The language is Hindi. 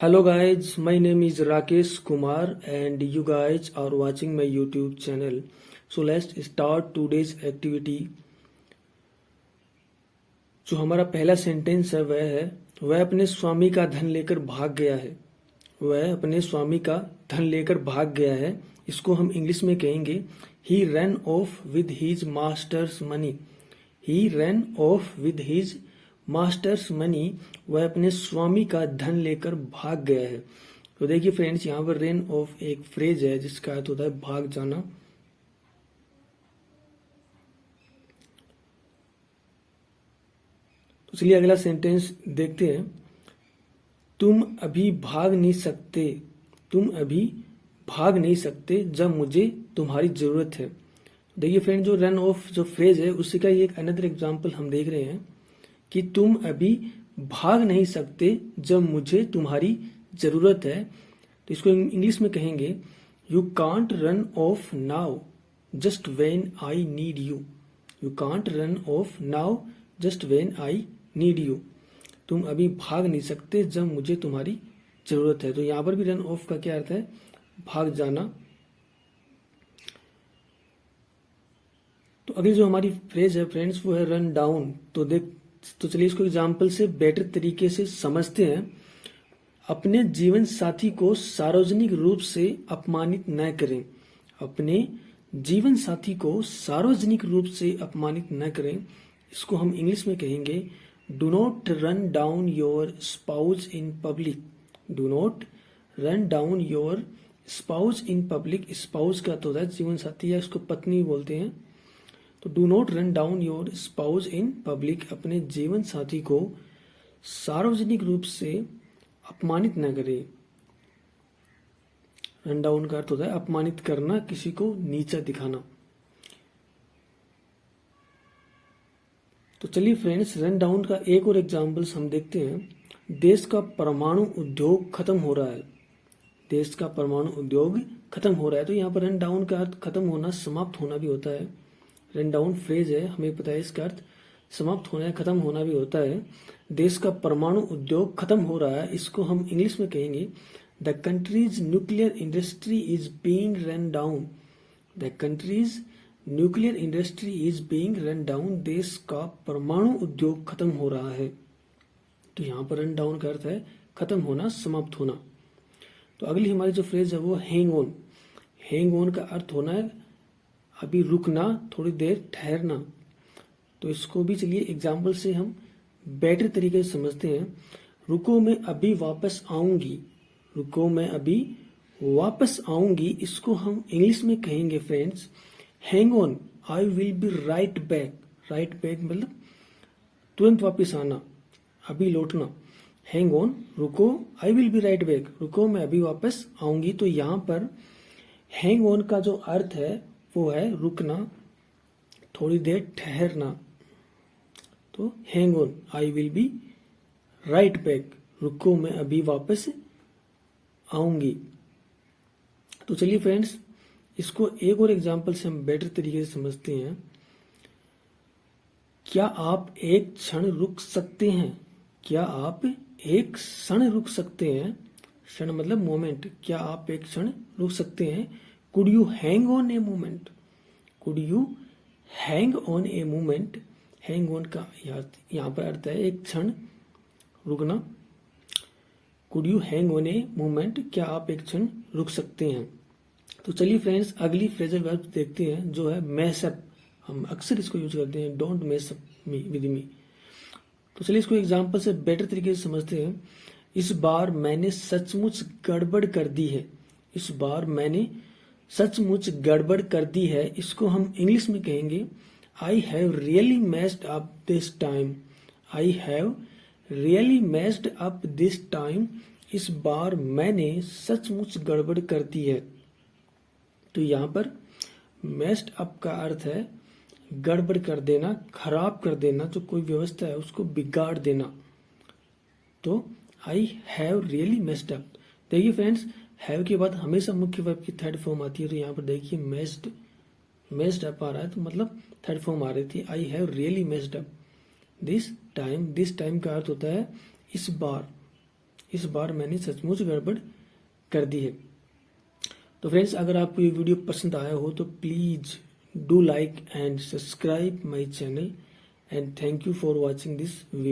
Hello guys, my name is Rakesh Kumar and you guys are watching my YouTube channel. So let's start today's activity. जो हमारा पहला सेंटेंस है वह अपने स्वामी का धन लेकर भाग गया है। वह अपने स्वामी का धन लेकर भाग गया है। इसको हम इंग्लिश में कहेंगे He ran off with his master's money. He ran off with his masters money. वह अपने स्वामी का धन लेकर भाग गया है। तो देखिए फ्रेंड्स, यहाँ पर रेन ऑफ एक फ्रेज है जिसका अर्थ होता है भाग जाना। तो चलिए अगला सेंटेंस देखते हैं। तुम अभी भाग नहीं सकते, तुम अभी भाग नहीं सकते जब मुझे तुम्हारी जरूरत है। देखिए फ्रेंड, जो रन ऑफ जो फ्रेज है उसी का एक अनदर एग्जाम्पल हम देख रहे हैं कि तुम अभी भाग नहीं सकते जब मुझे तुम्हारी जरूरत है। तो इसको इंग्लिश में कहेंगे you can't run of now just when I need you. You can't run of now just when I need you. तुम अभी भाग नहीं सकते जब मुझे तुम्हारी जरूरत है। तो यहां पर भी रन ऑफ का क्या अर्थ है? भाग जाना। तो अगली जो हमारी फ्रेज है फ्रेंड्स वो है रन डाउन। तो चलिए इसको एग्जाम्पल से बेटर तरीके से समझते हैं। अपने जीवन साथी को सार्वजनिक रूप से अपमानित न करें। अपने जीवन साथी को सार्वजनिक रूप से अपमानित न करें। इसको हम इंग्लिश में कहेंगे do not run down your spouse in public. Do not run down your spouse in public. Spouse का तो होता है जीवन साथी, या इसको पत्नी बोलते हैं। तो do not run down your spouse in public. अपने जीवन साथी को सार्वजनिक रूप से अपमानित न करें। रन डाउन का अर्थ होता है अपमानित करना, किसी को नीचा दिखाना। तो चलिए फ्रेंड्स, रन डाउन का एक और एग्जाम्पल्स हम देखते हैं। देश का परमाणु उद्योग खत्म हो रहा है। देश का परमाणु उद्योग खत्म हो रहा है। तो यहाँ पर रन डाउन का अर्थ खत्म होना, समाप्त होना भी होता है। रन डाउन फ्रेज है, हमें पता है इसका अर्थ समाप्त होना, खत्म होना भी होता है। देश का परमाणु उद्योग खत्म हो रहा है। इसको हम इंग्लिश में कहेंगे the countries nuclear industry is being run down. The countries nuclear industry is being run down. देश का परमाणु उद्योग खत्म हो रहा है। तो यहाँ पर रन डाउन का अर्थ है खत्म होना, समाप्त होना। तो अगली हमारी जो फ्रेज है वो हैंग ऑन। हैंग ऑन का अर्थ होना है अभी रुकना, थोड़ी देर ठहरना। तो इसको भी चलिए एग्जाम्पल से हम बेटर तरीके से समझते हैं। रुको मैं अभी वापस आऊंगी। रुको मैं अभी वापस आऊंगी। इसको हम इंग्लिश में कहेंगे friends hang on I will be right back. Right back मतलब तुरंत वापस आना, अभी लौटना। हैंग ऑन, रुको, I will be right back, रुको मैं अभी वापस आऊंगी। तो यहाँ पर हैंग ऑन का जो अर्थ है वो है रुकना, थोड़ी देर ठहरना। तो hang on I will be right back, रुको मैं अभी वापस आऊंगी। तो चलिए फ्रेंड्स, इसको एक और एग्जांपल से हम बेटर तरीके से समझते हैं। क्या आप एक क्षण रुक सकते हैं? क्या आप एक क्षण रुक सकते हैं? क्षण मतलब मोमेंट। क्या आप एक क्षण रुक सकते हैं? Could you hang on a moment? Could you hang on a moment? Hang on का यहाँ पर अर्थ है एक क्षण रुकना। Could you hang on a moment? क्या आप एक क्षण रुक सकते हैं? तो चलिए फ्रेंड्स, अगली फ्रेजल वर्ब देखते हैं जो है मैसअप। हम अक्सर इसको यूज करते हैं, don't mess up me with me. तो चलिए इसको एग्जाम्पल से बेटर तरीके से समझते हैं। इस बार मैंने सचमुच गड़बड़ कर दी है। इस बार मैंने सचमुच गड़बड़ कर दी है। इसको हम इंग्लिश में कहेंगे I have really messed up this time. I have really messed up this time. इस बार मैंने सचमुच गड़बड़ कर दी है। तो यहाँ पर मेस्ड अप का अर्थ है गड़बड़ कर देना, खराब कर देना, जो कोई व्यवस्था है उसको बिगाड़ देना। तो I have really messed up. देखिए फ्रेंड्स, हैव के बाद हमेशा मुख्य वर्ब की थर्ड फॉर्म आती है। तो यहाँ पर देखिए मेस्ड अप आ रहा है, तो मतलब थर्ड फॉर्म आ रही थी I have really messed up this time. This time का अर्थ होता है इस बार। इस बार मैंने सचमुच गड़बड़ कर दी है। तो फ्रेंड्स, अगर आपको ये वीडियो पसंद आया हो तो please do like and subscribe my channel and thank you for watching this video.